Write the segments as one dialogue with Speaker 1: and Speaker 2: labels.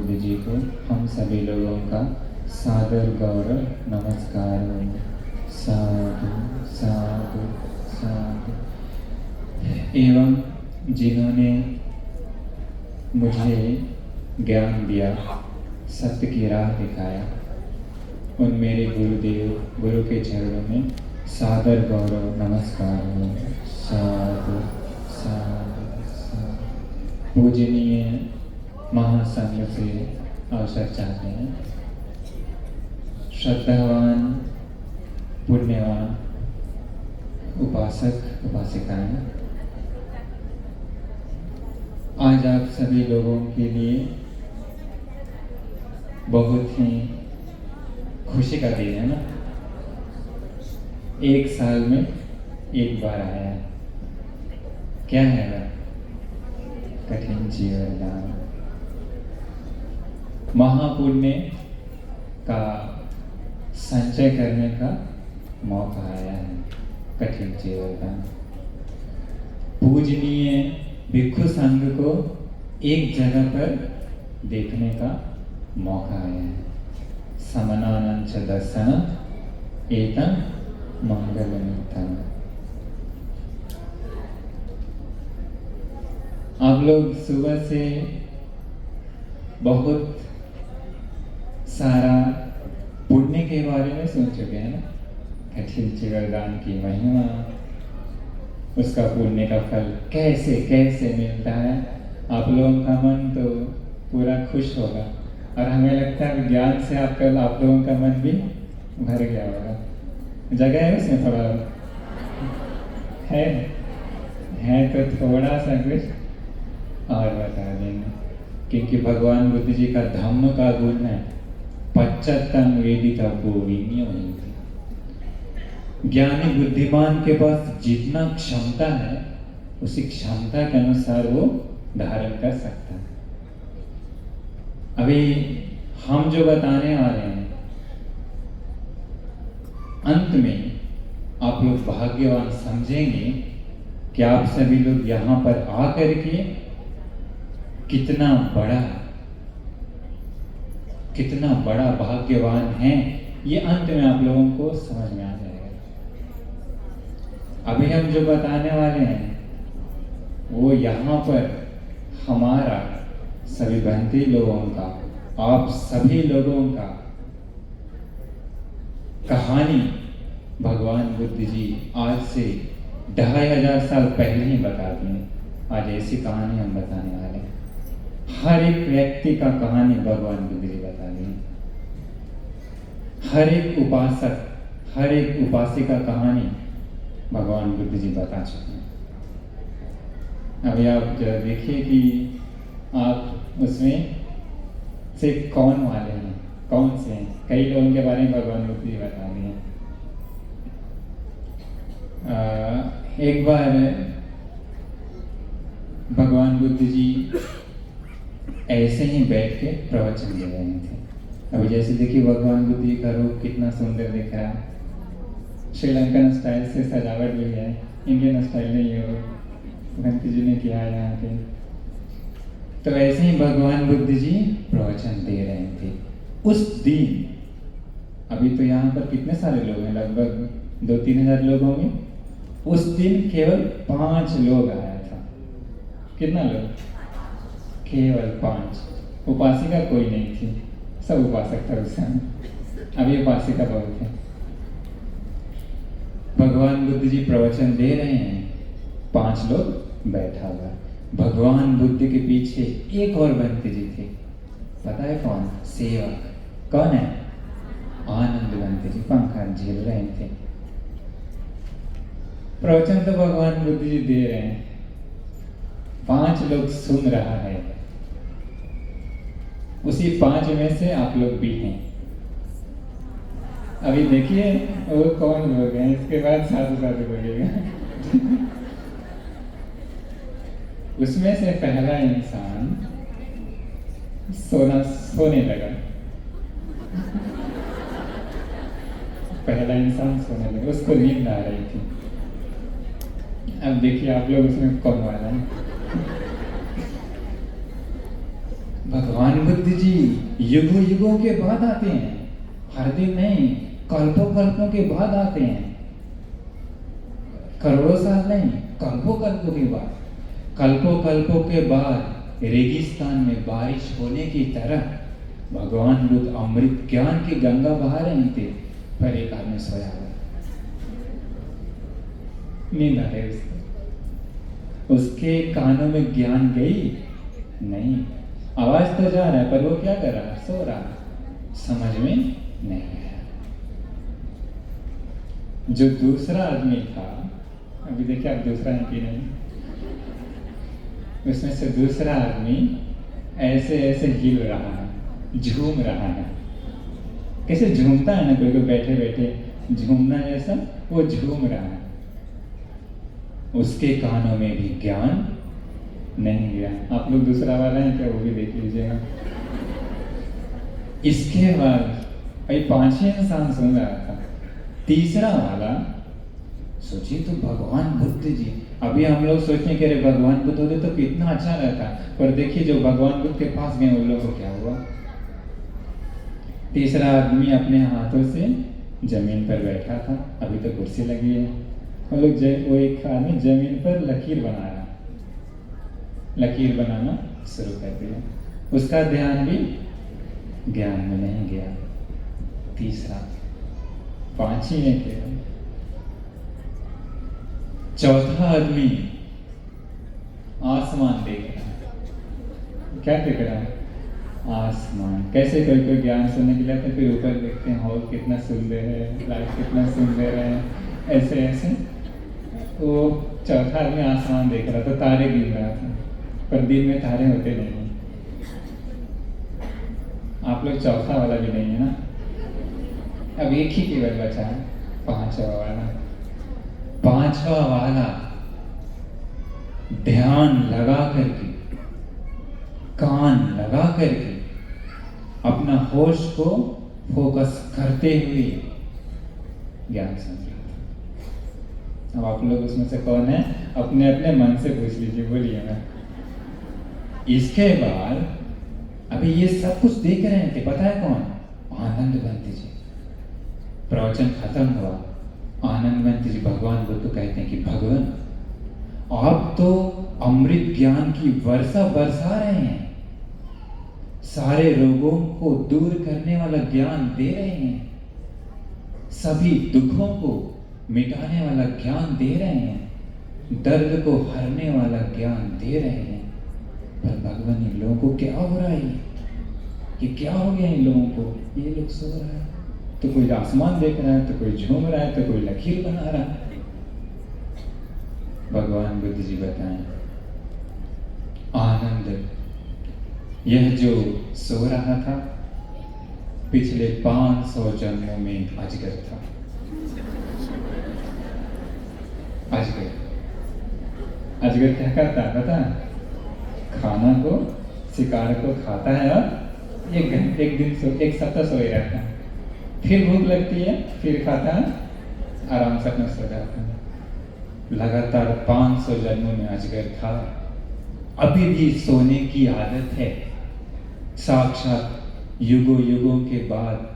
Speaker 1: बुद्ध जी को हम सभी लोगों का सादर गौरव नमस्कार हो। साधु साधु साधु। एवं जिन्होंने मुझे ज्ञान दिया, सत्य की राह दिखाया, उन मेरे गुरुदेव गुरु के चरणों में सादर गौरव नमस्कार हो। साधु साधु साधु। पूजनीय महासंघ से अवसर चाहते हैं। श्रद्धावान पुण्यवान उपासक उपासिकाएं, आज आप सभी लोगों के लिए बहुत ही खुशी का दिन है ना। एक साल में एक बार आया है। क्या है वह? कठिन जीवनदान। महापुण्य का संचय करने का मौका आया है। कठिन जीवनदान। पूजनीय भिक्षु संघ को एक जगह पर देखने का मौका आया है। समनानंच दर्शन एतं मंगलमित्तम। आप लोग सुबह से बहुत सारा पुण्य के बारे में सुन चुके हैं ना। कठिन जीवनदान की महिमा, उसका पुण्य का फल कैसे कैसे मिलता है। आप लोगों का मन तो पूरा खुश होगा और हमें लगता है ज्ञान से आप लोगों का मन भी भर गया होगा। जगह है उसमें थोड़ा है तो थोड़ा सा कुछ और बता देंगे, क्योंकि भगवान बुद्ध जी का धम्म का गुण है पश्चात्तम वेदित गोविन्यो। ज्ञानी बुद्धिमान के पास जितना क्षमता है उसी क्षमता के अनुसार वो धारण कर सकता है। अभी हम जो बताने वाले हैं, अंत में आप लोग भाग्यवान समझेंगे कि आप सभी लोग यहाँ पर आकर के कितना बड़ा भाग्यवान हैं, ये अंत में आप लोगों को समझ में आ जाएगा। अभी हम जो बताने वाले हैं वो यहाँ पर हमारा सभी बंदी लोगों का, आप सभी लोगों का कहानी भगवान बुद्ध जी आज से 2500 साल पहले ही बता दिए। आज ऐसी कहानी हम बताने वाले हैं। हर एक व्यक्ति का कहानी भगवान बुद्ध जी बता दिए। हर एक उपासक, हर एक उपासिका कहानी भगवान बुद्ध जी बता चुके हैं। अभी आप जरा देखिए कि आप उसमें से कौन वाले हैं, कौन से हैं। कई लोगों के बारे में भगवान बुद्ध जी बता दिए। एक बार भगवान बुद्ध जी ऐसे ही बैठ के प्रवचन दे रहे थे। अभी जैसे देखिए भगवान बुद्ध जी का रूप कितना सुंदर दिख रहा है। श्रीलंकन स्टाइल से सजावट भी है, इंडियन स्टाइल नहीं है, वो भगत जी ने किया है यहाँ पे। तो ऐसे ही भगवान बुद्ध जी प्रवचन दे रहे थे उस दिन। अभी तो यहाँ पर कितने सारे लोग हैं, लगभग 2-3 हज़ार लोग होंगे। उस दिन केवल 5 लोग आया था। कितना लोग? केवल 5। उपासिका कोई नहीं थी, सब उपासक था उस समय। अभी उपासिका बहुत है। भगवान बुद्ध जी प्रवचन दे रहे हैं, 5 लोग बैठा हुआ। भगवान बुद्ध के पीछे एक और बंत जी थे। पता है कौन? सेवक। कौन है? आनंद बंत जी पंखा झेल रहे थे। प्रवचन तो भगवान बुद्ध जी दे रहे हैं, 5 लोग सुन रहा है। उसी 5 में से आप लोग भी हैं। अभी देखिए वो कौन लोग हैं, इसके बाद साधु साधु बोलिएगा। उसमें से पहला इंसान सोने लगा। पहला इंसान सोने लगा, उसको नींद आ रही थी। अब देखिए आप लोग उसमें कौन वाला है। भगवान बुद्ध जी युगों युगों के बाद आते हैं, हर दिन नहीं, कल्पों कल्पों के बाद आते हैं, करोड़ों साल नहीं, कल्पों कल्पों के बाद। कल्पों कल्पों के बाद रेगिस्तान में बारिश होने की तरह भगवान बुद्ध अमृत ज्ञान की गंगा बहा रहे थे, पर एक आदमी सोया हुआ, नींद आ रही उसके कानों में ज्ञान गई नहीं, आवाज तो जा रहा है पर वो क्या कर रहा है, सो रहा है, समझ में नहीं आया। जो दूसरा आदमी था, अभी देखिए आप दूसरा है कि नहीं, उसमें से दूसरा आदमी ऐसे ऐसे हिल रहा है, झूम रहा है, कैसे झूमता है ना कोई को बैठे बैठे झूमना जैसा, वो झूम रहा है, उसके कानों में भी ज्ञान नहीं गया। आप लोग दूसरा वाला है क्या, वो भी देख लीजिएगा। इसके बाद भाई 5 इंसान सुन रहा था, तीसरा वाला सोचिए तो भगवान बुद्ध जी, अभी हम लोग सोचने के अरे भगवान बुद्ध होते तो कितना अच्छा रहता, पर देखिए जो भगवान बुद्ध के पास गए उन लोगों को क्या हुआ। तीसरा आदमी अपने हाथों से जमीन पर बैठा था, अभी तो कुर्सी लगी है, वो एक आदमी जमीन पर लकीर बना रहा, लकीर बनाना शुरू कर दिया, उसका ध्यान भी ज्ञान में नहीं गया। तीसरा, 5 ही में केवल। चौथा आदमी आसमान देख रहा है, क्या देख रहा है, आसमान। कैसे कोई कोई ज्ञान सुनने के लिए तो फिर ऊपर देखते हैं, हॉल कितना सुंदर है, लाइट कितना सुंदर है, ऐसे ऐसे। वो चौथा आदमी आसमान देख रहा था, तारे गिन रहा था, पर दिन में तारे होते नहीं। आप लोग चौथा वाला भी नहीं है ना, अब एक ही केवल बचा है, 5वां वाला। 5वां वाला ध्यान लगा करके, कान लगा करके अपना होश को फोकस करते हुए ज्ञान सुन रहा था। अब आप लोग उसमें से कौन है, अपने अपने मन से पूछ लीजिए, बोलिए ना। इसके बाद अभी ये सब कुछ देख रहे थे, पता है कौन, आनंदवंत जी। प्रवचन खत्म हुआ, आनंदवंत जी भगवान बुद्ध कहते हैं कि भगवान आप तो अमृत ज्ञान की वर्षा बरसा रहे हैं, सारे रोगों को दूर करने वाला ज्ञान दे रहे हैं, सभी दुखों को मिटाने वाला ज्ञान दे रहे हैं, दर्द को हरने वाला ज्ञान दे रहे हैं। पर भगवान इन लोगों को क्या हो रहा है, ये क्या हो गया इन लोगों को, ये लोग सो रहा है, तो कोई आसमान देख रहा है, तो कोई झूम रहा है, तो कोई लकीर बना रहा है। भगवान बुद्ध जी बताएं, आनंद यह जो सो रहा था पिछले 500 जन्मों में अजगर था। अजगर क्या करता है पता है, खाना को, शिकार को खाता है और एक सप्ताह सोए रहता है, फिर भूख लगती है, फिर खाता है, आराम से अपना सो जाता है। लगातार 500 जन्मों में अजगर था, अभी भी सोने की आदत है। साक्षात युगों युगों के बाद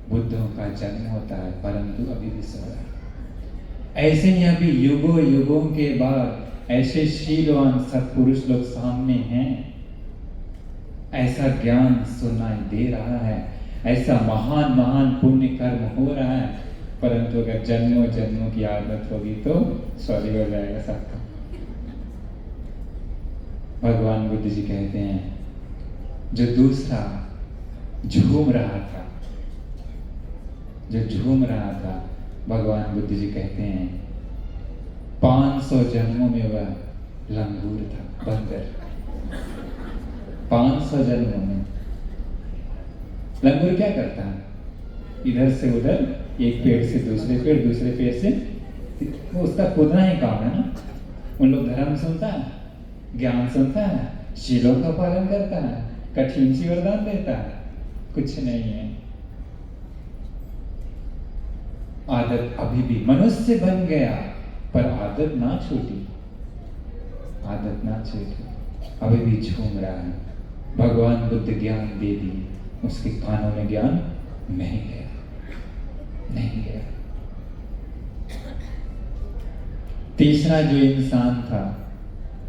Speaker 1: बुद्धों का जन्म होता है, परंतु अभी भी सो रहा है। ऐसे ही अभी युगों युगों के बाद ऐसे शीलवान सत्पुरुष लोग सामने हैं, ऐसा ज्ञान सुनाई दे रहा है, ऐसा महान महान पुण्य कर्म हो रहा है, परंतु अगर जन्मों जन्मों की आदत होगी तो स्वर्ग हो जाएगा सबका। भगवान बुद्ध जी कहते हैं, जो दूसरा झूम रहा था, भगवान बुद्ध जी कहते हैं 500 जन्मों में वह लंगूर था, बंदर। 500 जन्मों में लंगूर क्या करता है, इधर से उधर, एक पेड़ से दूसरे पेड़ से, वो उसका कूदना ही काम है ना। उन लोग धर्म सुनता है, ज्ञान सुनता है, शीलों का पालन करता है, कठिन सी वरदान देता है, कुछ नहीं है। आदत अभी भी मनुष्य बन गया, पर आदत ना छूटी, अभी भी झूम रहा है। भगवान बुद्ध ज्ञान दे दिए, उसके कानों में ज्ञान नहीं गया, नहीं गया। तीसरा जो इंसान था,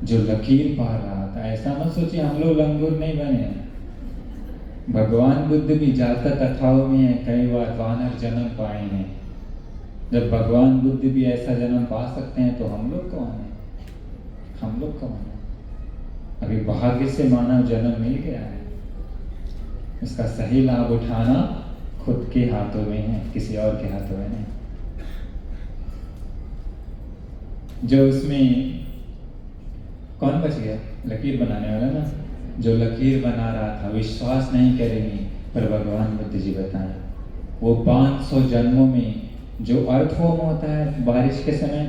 Speaker 1: जो लकीर पा रहा था, ऐसा मत सोचिए हम लोग लंगूर नहीं बने हैं। भगवान बुद्ध भी जाता कथाओं में है, कई बार वानर जन्म पाए हैं। जब भगवान बुद्ध भी ऐसा जन्म पा सकते हैं तो हम लोग कौन है? हम लोग कौन है? अभी भाग्य से मानव जन्म मिल गया है, उसका सही लाभ उठाना खुद के हाथों में है, किसी और के हाथों में नहीं। जो उसमें कौन बच गया? लकीर बनाने वाला ना, जो लकीर बना रहा था, विश्वास नहीं करेंगे। पर भगवान बुद्ध जी बताएं, वो 500 जन्मों में जो अर्थवॉर्म होता है बारिश के समय,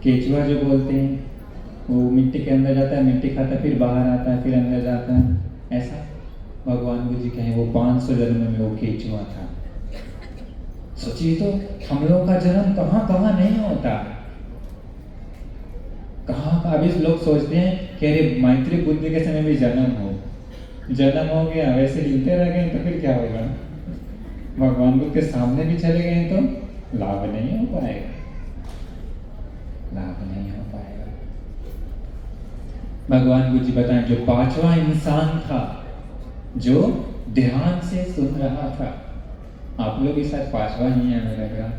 Speaker 1: केचुआ जो बोलते हैं, वो मिट्टी के अंदर जाता है, मिट्टी खाता है, फिर बाहर आता है, फिर अंदर जाता है, ऐसा भगवान बुद्ध जी कहें वो 500 जन्म में वो केचुआ था। सोचिए तो, हम लोगों का जन्म कहाँ कहाँ नहीं होता, कहाँ का। अभी लोग सोचते हैं कि अरे मैत्री बुद्ध के समय भी जन्म हो गया, वैसे हिलते रह गए तो फिर क्या होगा? भगवान बुद्ध के सामने भी चले गए तो लाभ नहीं हो पाएगा, लाभ नहीं हो पाएगा। भगवान बुद्ध जी बताएं, जो 5वां इंसान था जो ध्यान से सुन रहा था, आप लोग भी शायद 5वां ही है मेरे ख्याल।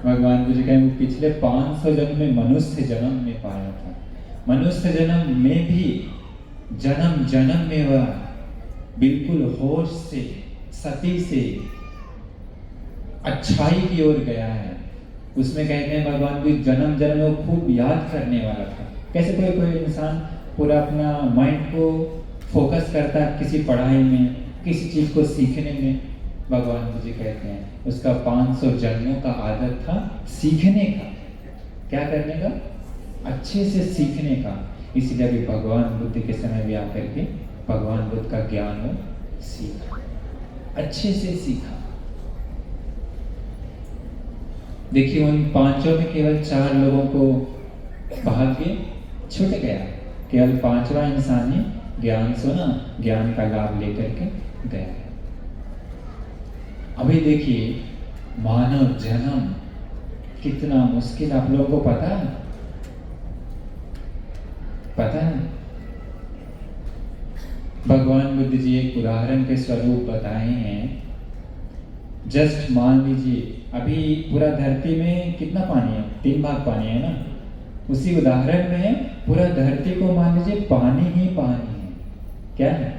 Speaker 1: भगवान बुद्ध जी कहें वो पिछले 500 जन्म में मनुष्य जन्म में पाया था। मनुष्य जन्म में भी जन्म जन्म में वह बिल्कुल होश से, सती से अच्छाई की ओर गया है। उसमें कहते हैं भगवान बुद्ध जन्म जन्म में वो खूब याद करने वाला था। कैसे कोई इंसान पूरा अपना माइंड को फोकस करता है किसी पढ़ाई में, किसी चीज को सीखने में, भगवान बुद्ध जी कहते हैं उसका 500 जन्मों का आदत था सीखने का। क्या करने का? अच्छे से सीखने का। इसलिए अभी भगवान बुद्ध के समय भी आकर के भगवान बुद्ध का ज्ञान वो सीखा, अच्छे से सीखा। देखिए उन 5 में केवल 4 लोगों को भाग्य छूट गया, केवल 5वां इंसान ही ज्ञान सुना, ज्ञान का लाभ लेकर के गया। अभी देखिए मानव जन्म कितना मुश्किल, आप लोगों को पता है? पता है? भगवान बुद्ध जी एक उदाहरण के स्वरूप बताए हैं। जस्ट मान लीजिए अभी पूरा धरती में कितना पानी है? 3 भाग पानी है ना। उसी उदाहरण में पूरा धरती को मान लीजिए पानी ही पानी है। क्या है?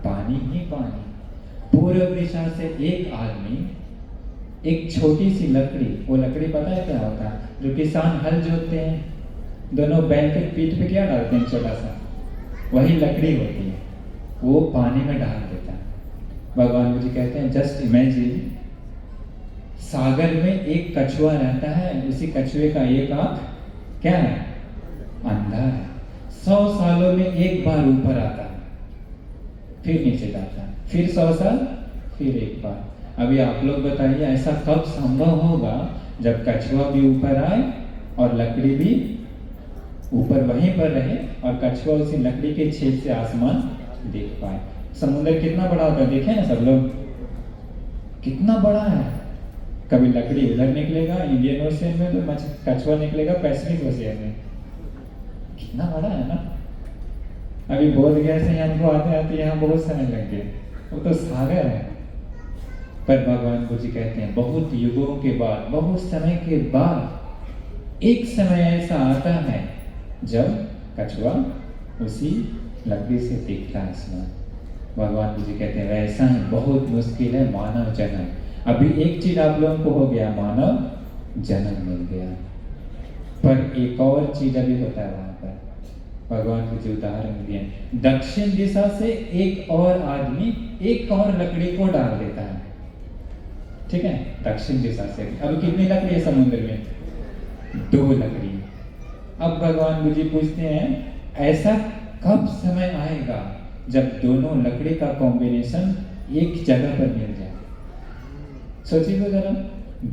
Speaker 1: पानी ही पानी। पूर्व दिशा से एक आदमी एक छोटी सी लकड़ी, वो लकड़ी पता है क्या होता है? जो किसान हल जोतते हैं, दोनों बैल के पीठ पे क्या डालते हैं? छोटा सा, वही लकड़ी होती है, वो पानी में डाल देता है। भगवान बुद्ध कहते हैं जस्ट इमेजिन, सागर में एक कछुआ रहता है, उसी कछुए का एक आंख क्या है? अंधा है। 100 सालों में एक बार ऊपर आता है, फिर नीचे जाता है, फिर 100 साल, फिर एक बार। अभी आप लोग बताइए ऐसा कब संभव होगा जब कछुआ भी ऊपर आए और लकड़ी भी ऊपर वहीं पर रहे और कछुआ उसी लकड़ी के छेद से आसमान देख पाए। समुद्र कितना बड़ा होता है, देखे ना सब लोग, कितना बड़ा है। कभी लकड़ी उधर निकलेगा इंडियन ओशियन में, तो कछुआ निकलेगा पैसिफिक ओशियन में। कितना बड़ा है ना। अभी बोध गया से हमको आते आते यहाँ बहुत समय लग गया, वो तो सागर है। पर भगवान बुद्ध जी कहते हैं बहुत युगों के बाद, बहुत समय के बाद एक समय ऐसा आता है जब कछुआ उसी लकड़ी से दिखता है आसमान। भगवान बुद्ध जी कहते हैं वैसा ही बहुत मुश्किल है मानव जन्म। अभी एक चीज आप लोगों को हो गया, मानव जन्म मिल गया, पर एक और चीज अभी होता है वहां पर। भगवान बुद्ध जी उदाहरण दिए, दक्षिण दिशा से एक और आदमी एक और लकड़ी को डाल देता है। ठीक है, दक्षिण दिशा से। अब कितनी लकड़ी है समुद्र में? 2 लकड़ी। अब भगवान बुद्ध जी पूछते हैं ऐसा कब समय आएगा जब दोनों लकड़ी का कॉम्बिनेशन एक जगह पर मिल जाए? सोचिए तो जरा,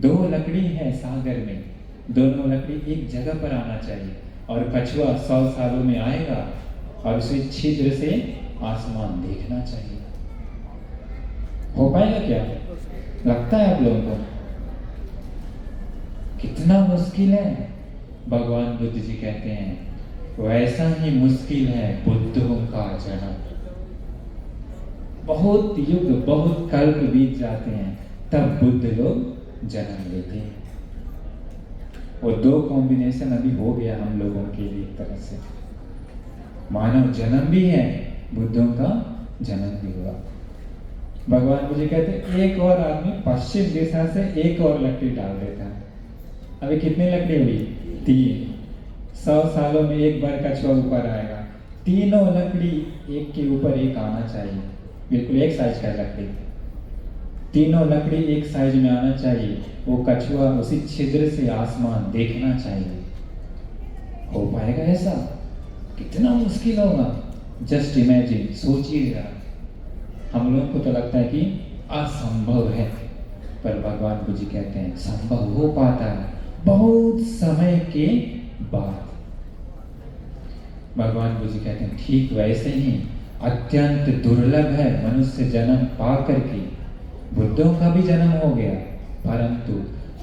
Speaker 1: 2 लकड़ी है सागर में, दोनों लकड़ी एक जगह पर आना चाहिए और कछुआ 100 सालों में आएगा और उसी छिद्र से आसमान देखना चाहिए। हो पाएगा क्या? लगता है आप लोगों को कितना मुश्किल है? भगवान बुद्ध जी कहते हैं वैसा ही मुश्किल है बुद्धों का जन्म। बहुत युग बहुत कल्प बीत जाते हैं तब बुद्ध लोग जन्म लेते हैं। वो दो कॉम्बिनेशन अभी हो गया हम लोगों के लिए एक तरह से। मानव जन्म भी है, बुद्धों का जन्म भी हुआ। भगवान मुझे कहते एक और आदमी पश्चिम दिशा से एक और लकड़ी डाल देता है। अभी कितनी लकड़ी हुई? 3। 100 सालों में एक बार कछुआ ऊपर आएगा। तीनों लकड़ी एक के ऊपर एक आना चाहिए, बिल्कुल एक साइज का लकड़ी। तीनों लकड़ी एक साइज में आना चाहिए। वो कछुआ उसी छिद्र से आसमान देखना चाहिए। हो पाएगा ऐसा? कितना मुश्किल होगा। जस्ट इमेजिन, सोचिएगा। हम लोगों को तो लगता है कि असंभव है, पर भगवान बुद्ध जी कहते हैं संभव हो पाता है बहुत समय के बाद। भगवान बुद्ध जी कहते हैं ठीक वैसे ही अत्यंत दुर्लभ है मनुष्य जन्म पा करके। बुद्धों का भी जन्म हो गया, परंतु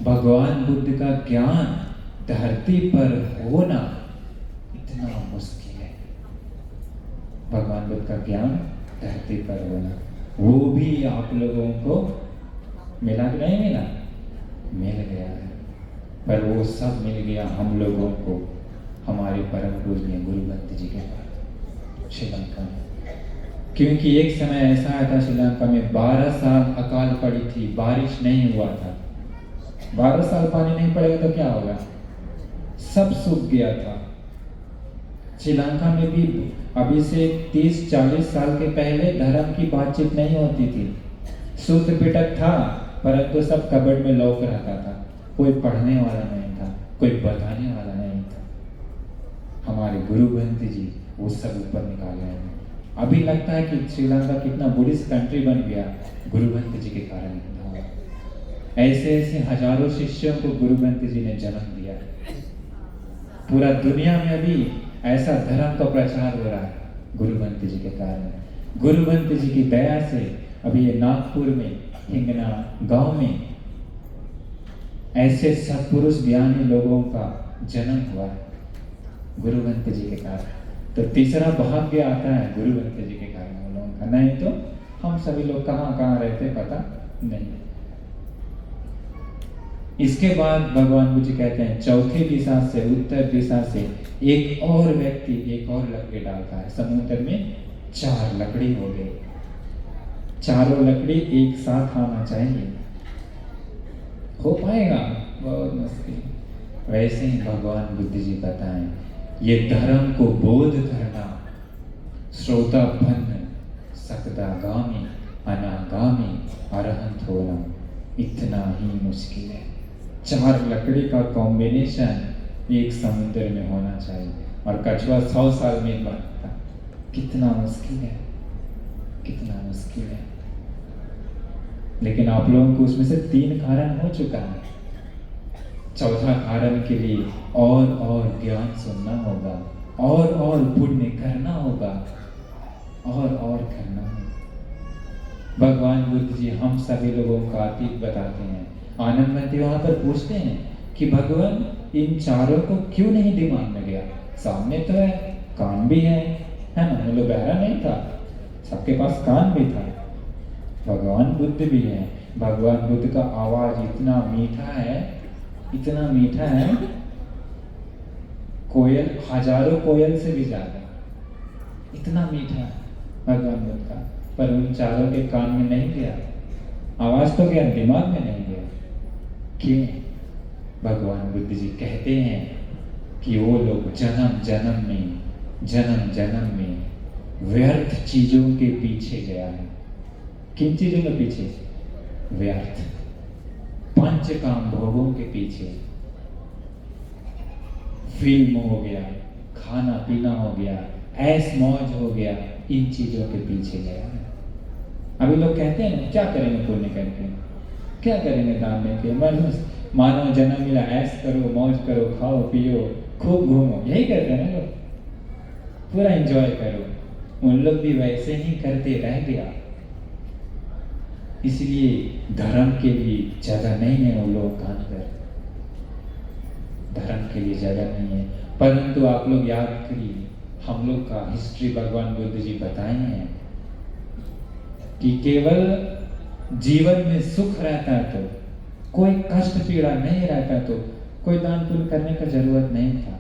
Speaker 1: भगवान बुद्ध का ज्ञान धरती पर होना इतना मुश्किल है। भगवान बुद्ध का ज्ञान धरती पर होना, वो भी आप लोगों को मिला कि नहीं मिला? मिल गया है। पर वो सब मिल गया हम लोगों को हमारे परम पूजनीय गुरु ग्रंथ जी के पास श्रीलंका में। क्योंकि एक समय ऐसा आया था श्रीलंका में 12 साल अकाल पड़ी थी, बारिश नहीं हुआ था। 12 साल पानी नहीं पड़ेगा तो क्या होगा? सब सूख गया था। श्रीलंका में भी अभी से 30-40 साल के पहले धर्म की बातचीत नहीं होती थी। सूत्र पिटक था, परंतु सब कबर्ड में लौक रहता था। कोई पढ़ने वाला नहीं था, कोई बताने वाला नहीं था। हमारे गुरु ग्रंथ जी वो सब ऊपर निकाले हैं। अभी लगता है कि श्रीलंका कितना बुद्धिस्ट कंट्री बन गया गुरु ग्रंथ जी के कारण। ऐसे ऐसे हजारों शिष्यों को गुरु ग्रंथ जी ने जन्म दिया। पूरा दुनिया में अभी ऐसा धर्म का प्रचार हो रहा है गुरु ग्रंथ जी के कारण। गुरु ग्रंथ जी की दया से अभी ये नागपुर में हिंगना गांव में ऐसे सत्पुरुष ज्ञानी लोगों का जन्म हुआ है गुरु ग्रंथ जी के कारण। तो तीसरा भाग्य आता है गुरु ग्रंथ जी के कारण हम लोगों का। नहीं तो हम सभी लोग कहाँ कहाँ रहते पता नहीं। इसके बाद भगवान बुद्ध जी कहते हैं चौथी दिशा से, उत्तर दिशा से एक और व्यक्ति एक और लकड़ी डालता है। समुद्र में 4 लकड़ी हो गई। चारों लकड़ी एक साथ आना चाहिए। हो पाएगा? बहुत मुश्किल। वैसे ही भगवान बुद्ध जी बताएं ये धर्म को बोध करना श्रोता बन सकदागामी अनागामी अरहंत होना इतना ही मुश्किल है। 4 लकड़ी का कॉम्बिनेशन एक समुद्र में होना चाहिए और कछुआ 100 साल में बनता। कितना मुश्किल है, कितना मुश्किल है। लेकिन आप लोगों को उसमें से 3 कारण हो चुका है। चौथा कारण के लिए और ज्ञान सुनना होगा, और पुण्य करना होगा, और करना होगा। भगवान बुद्ध जी हम सभी लोगों का अतीत बताते हैं। आनंदमती वहां पर पूछते हैं कि भगवान इन चारों को क्यों नहीं दिमाग में गया? सामने तो है, कान भी है ना? मतलब बहरा नहीं था, सबके पास कान भी था। भगवान बुद्ध भी है। भगवान बुद्ध का आवाज इतना मीठा है, इतना मीठा है, कोयल हजारों कोयल से भी ज्यादा इतना मीठा है भगवान बुद्ध का। पर उन चारों के कान में नहीं गया, आवाज तो गया, दिमाग में नहीं गया। क्यों? भगवान बुद्ध जी कहते हैं कि वो लोग जन्म जन्म में व्यर्थ चीजों के पीछे गया है। किन चीजों के पीछे? व्यर्थ पंच काम भोगों के पीछे। फिल्म हो गया, खाना पीना हो गया, ऐश मौज हो गया, इन चीजों के पीछे गया है। अभी लोग कहते हैं ना क्या करेंगे पुण्य करके, क्या करेंगे दान देके, मानव जन्म मिला, ऐश करो, मौज करो, खाओ पियो, खूब घूमो, यही कहते हैं ना लोग। पूरा एंजॉय करो। उन लोग भी वैसे ही करते रह गया, इसलिए धर्म के लिए जगह नहीं है उन लोगों का अंदर, धर्म के लिए जगह नहीं है। परंतु आप लोग याद करिए, हम लोग का हिस्ट्री भगवान बुद्ध जी बताए हैं कि केवल जीवन में सुख रहता तो, कोई कष्ट पीड़ा नहीं रहता तो कोई दान पुण्य करने का जरूरत नहीं था।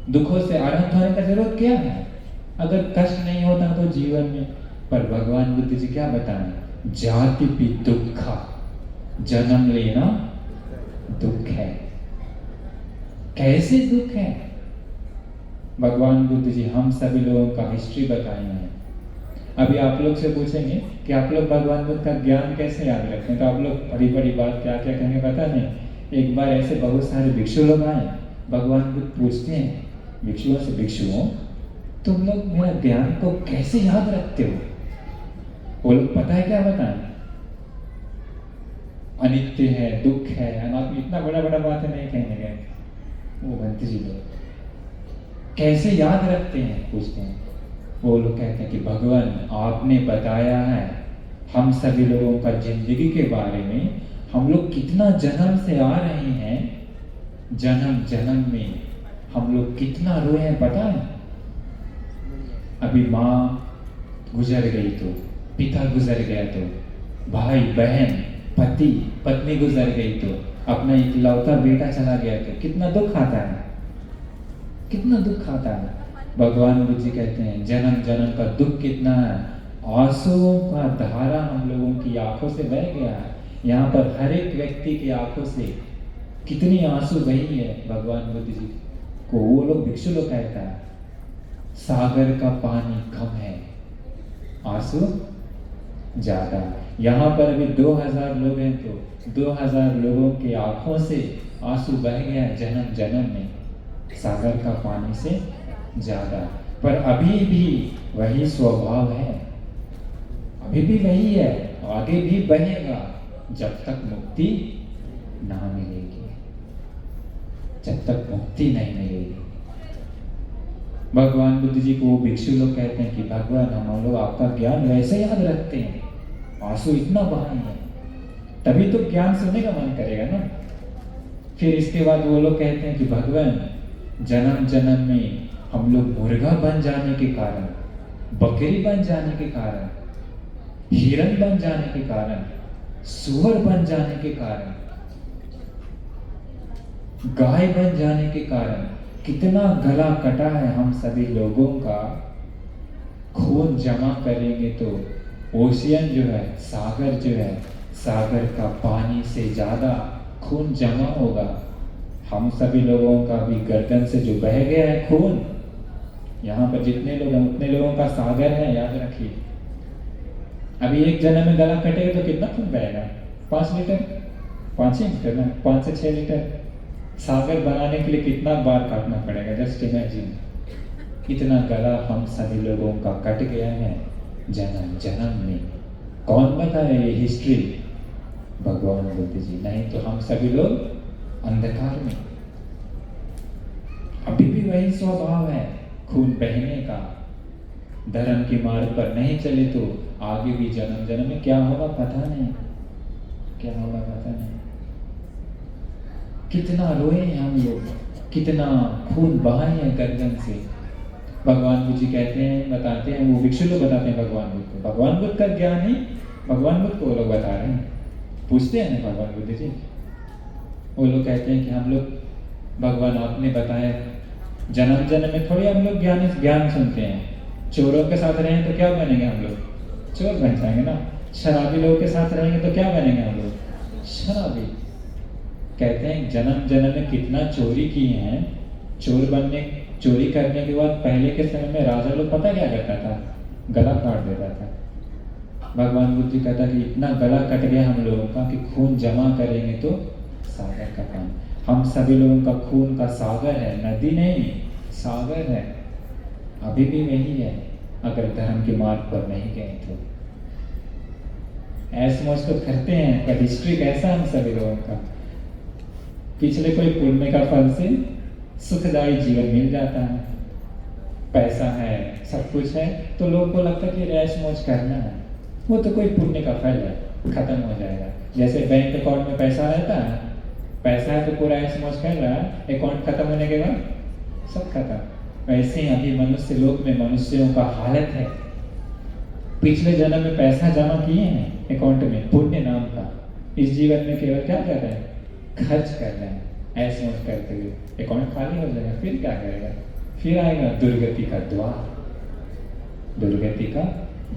Speaker 1: दुखों से आराम होने का जरूरत क्या है? अगर कष्ट नहीं होता तो जीवन में, पर भगवान बुद्ध जी क्या बताएं? जाति भी दुखा, जन्म लेना दुख है। कैसे दुख है? भगवान बुद्ध जी हम सभी लोगों का हिस्ट्री बताए हैं। अभी आप लोग से पूछेंगे कि आप लोग भगवान बुद्ध का ज्ञान कैसे याद रखते हैं, तो आप लोग बड़ी बड़ी बात क्या क्या कहेंगे पता नहीं। एक बार ऐसे बहुत सारे भिक्षु लोग आए, भगवान बुद्ध पूछते हैं भिक्षुओं से, भिक्षुओं तुम लोग मेरा ज्ञान को कैसे याद रखते हो? वो लोग पता है क्या बताएं? अनित्य है, दुख है, अनात्म, इतना बड़ा बड़ा बातें नहीं कहने गए वो भंती जी लोग। कैसे याद रखते हैं पूछते हैं। वो लोग कहते हैं कि भगवान आपने बताया है हम सभी लोगों का जिंदगी के बारे में, हम लोग कितना जन्म से आ रहे हैं, जन्म जन्म में हम लोग कितना रोए हैं पता है? अभी माँ गुजर गई तो, पिता गुजर गया तो, भाई बहन पति पत्नी गुजर गई तो, अपना इकलौता बेटा चला गया तो कितना दुख आता है, कितना दुख आता है। भगवान बुद्ध जी कहते हैं जन्म जन्म का दुख कितना है, आंसुओं का धारा हम लोगों की आंखों से बह गया है। यहाँ पर हर एक व्यक्ति की आंखों से कितनी आंसू बही है। भगवान बुद्ध जी को वो लोग भिक्षु लोग कहता है सागर का पानी कम है, आंसू ज्यादा। यहाँ पर अभी 2000 लोग हैं तो 2000 लोगों के आंखों से आंसू बह गया जन्म जन्म में, सागर का पानी से ज्यादा। पर अभी भी वही स्वभाव है, अभी भी वही है, आगे भी बहेगा जब तक मुक्ति ना मिलेगी, जब तक मुक्ति नहीं मिलेगी। भगवान बुद्ध जी को वो भिक्षु लोग कहते हैं कि भगवान हम लोग आपका ज्ञान वैसे याद रखते हैं, आंसू इतना बहाए हैं, तभी तो ज्ञान सुनने का मन करेगा ना। फिर इसके बाद वो लोग कहते हैं कि भगवान जन्म जन्म में हम लोग मुर्गा बन जाने के कारण, बकरी बन जाने के कारण, हिरन बन जाने के कारण, सुअर बन जाने के कारण, गाय बन जाने के कारण कितना गला कटा है हम सभी लोगों का। खून जमा करेंगे तो ओशियन जो है, सागर जो है, सागर का पानी से ज्यादा खून जमा होगा। हम सभी लोगों का भी गर्दन से जो बह गया है खून, यहाँ पर जितने लोग हैं उतने लोगों का सागर है, याद रखिए। अभी एक जन्म में गला कटेगा तो कितना खून बहेगा? 5 लीटर, 5 ही लीटर ना, 5 से 6 लीटर। सागर बनाने के लिए कितना बार काटना पड़ेगा? जस्ट इमेजिन, इतना गला हम सभी लोगों का कट गया है जन्म जन्म में। कौन बताया ये हिस्ट्री? भगवान बुद्ध जी, नहीं तो हम सभी लोग अंधकार में। अभी भी वही स्वभाव है खून बहने का। धर्म के मार्ग पर नहीं चले तो आगे भी जन्म जन्म में क्या होगा पता नहीं, क्या होगा पता नहीं। कितना रोए हम लोग, कितना खून बहाए हैं गर्दन से। भगवान बुद्ध जी कहते हैं, बताते हैं, वो भिक्षु लोग बताते हैं भगवान बुद्ध को। भगवान बुद्ध का ज्ञान ही भगवान बुद्ध को वो लोग बता रहे हैं। पूछते हैं ना भगवान बुद्ध जी, वो लोग कहते हैं कि हम लोग, भगवान आपने बताया जन्म जन्म में थोड़ी हम लोग ज्ञान सुनते हैं। चोरों के साथ रहेंगे तो क्या बनेंगे हम लोग? चोर बन जाएंगे ना। शराबी लोगों के साथ रहेंगे तो क्या बनेंगे हम लोग? शराबी। कहते हैं जन्म जन्म में कितना चोरी किए हैं। चोरी करने के बाद पहले के समय में राजा लोग पता क्या करता था? गला काट देता था। भगवान बुद्ध जी कहता कि इतना गला कट गया हम लोगों का कि खून जमा करेंगे तो सागर का पानी। हम सभी लोगों का खून का सागर है, नदी नहीं, सागर है। अभी भी वही है अगर धर्म के मार्ग पर नहीं गए तो। ऐसे मौज तो करते हैं, पर हिस्ट्री कैसा हम सभी लोगों का? पिछले कोई पुण्य का फल से सुखदायी जीवन मिल जाता है, पैसा है, सब कुछ है, तो लोगों को लगता है कि रैश मौज करना है, वो तो कोई पुण्य का फल है, खत्म हो जाएगा। जैसे बैंक अकाउंट में पैसा रहता है, पैसा है तो पूरा ऐश मौज कर रहा है, अकाउंट खत्म होने के बाद सब खत्म। वैसे ही अभी मनुष्य लोक में मनुष्यों का हालत है। पिछले जन्म में पैसा जमा किए हैं अकाउंट में पुण्य नाम का, इस जीवन में केवल क्या कर रहे हैं, खर्च कर रहे हैं, ऐसे मौज करते हुए अकाउंट खाली हो जाएगा। फिर क्या करेगा, फिर आएगा दुर्गति का द्वार, दुर्गति का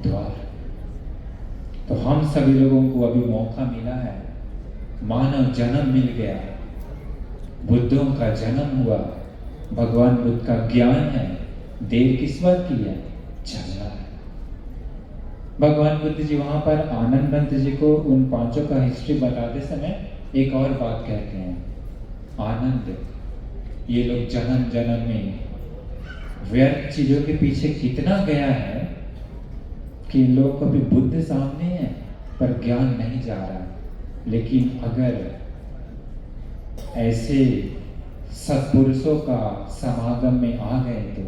Speaker 1: द्वार। तो हम सभी लोगों को अभी मौका मिला है, मानव जन्म मिल गया, बुद्धों का जन्म हुआ, भगवान बुद्ध का ज्ञान है, देर किस बात की है, चलना है। भगवान बुद्ध जी वहां पर आनंदवंत जी को उन पांचों का हिस्ट्री बताते समय एक और बात कहते हैं, आनंद, ये लोग जन्म जन्म में व्यर्थ चीजों के पीछे कितना गया है कि इन लोग को भी बुद्ध सामने है पर ज्ञान नहीं जा रहा। लेकिन अगर ऐसे सत्पुरुषों का समागम में आ गए, तो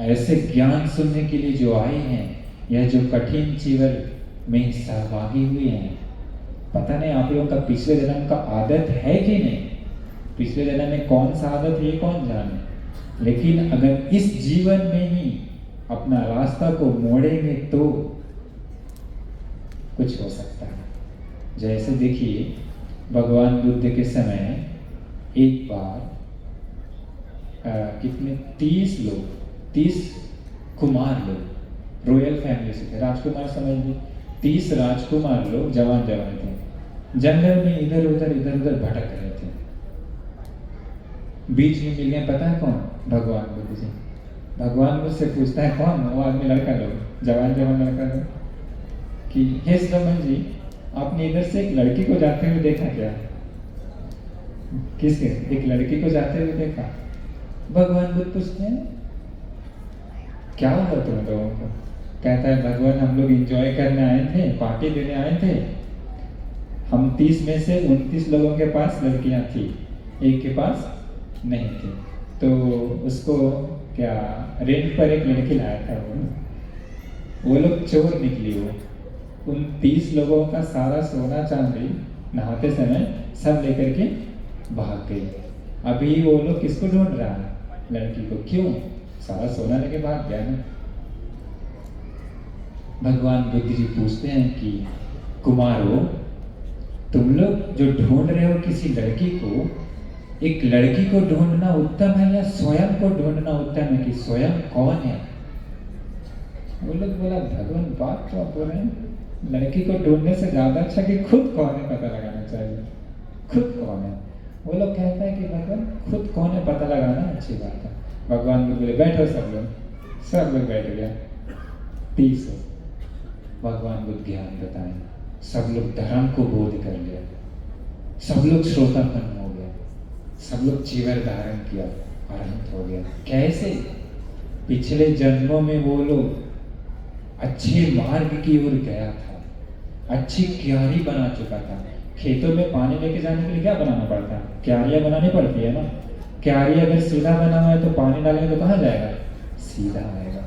Speaker 1: ऐसे ज्ञान सुनने के लिए जो आए हैं, यह जो कठिन चीवर में सहभागी हुए हैं, पता नहीं आप लोगों का पिछले जन्म का आदत है कि नहीं, पिछले जन्म में कौन सा आदत है ये कौन जाने, लेकिन अगर इस जीवन में ही अपना रास्ता को मोड़ेंगे तो कुछ हो सकता है। जैसे देखिए भगवान बुद्ध के समय एक बार कितने 30 कुमार लोग रॉयल फैमिली से थे, राजकुमार समझ लीजिए, 30 राजकुमार लोग जवान थे, जंगल में इधर उधर भटक रहे थे। बीच में मिल गए, पता है कौन, भगवान बुद्ध जी। भगवान बुद्ध से पूछता है कौन, वो आदमी लड़का लोग, जवान लड़का लोग, कि हे श्रमण जी, आपने इधर से एक लड़की को जाते हुए देखा क्या? किसके? एक लड़की को जाते हुए देखा। भगवान बुद्ध पूछते हैं क्या हुआ तुम लोगों को? कहता है भगवान, हम लोग एंजॉय करने आए थे, पार्टी देने आए थे, हम 30 में से 29 लोगों के पास लड़कियां थी, एक के पास नहीं थी, तो उसको क्या रेंट पर एक लड़की लाया था, वो लोग चोर निकली, वो उन 30 लोगों का सारा सोना चांदी नहाते समय सब लेकर के भाग गई। अभी वो लोग किसको ढूंढ रहा है? लड़की को। क्यों? सारा सोना लेके भाग गया ना। भगवान बुद्ध जी पूछते हैं कि कुमारों, तुम लोग जो ढूंढ रहे हो किसी लड़की को, एक लड़की को ढूंढना उत्तम है या स्वयं को ढूंढना उत्तम है, कि स्वयं कौन है? वो लोग बोला भगवान बात तो आप बोल रहे हैं, लड़की को ढूंढने से ज्यादा अच्छा कि खुद कौन है पता लगाना चाहिए, खुद कौन है। वो लोग कहता है कि भगवान खुद कौन है पता लगाना अच्छी बात है। भगवान को बोले बैठो सब लोग बैठ गया। 30 भगवान बुद्ध ज्ञान बताए, सब लोग धर्म को बोध कर लिया, सब लोग श्रोतापन्न हो गया, सब लोग चीवर धारण किया, अरहंत हो गया। कैसे? पिछले जन्मों में वो लोग अच्छे मार्ग की ओर गया था, अच्छी क्यारी बना चुका था। खेतों में पानी लेके जाने के लिए क्या बनाना पड़ता है? क्यारियां बनानी पड़ती है ना। क्यारी अगर सीधा बना हुआ है तो पानी डालेंगे तो कहाँ जाएगा? सीधा आएगा।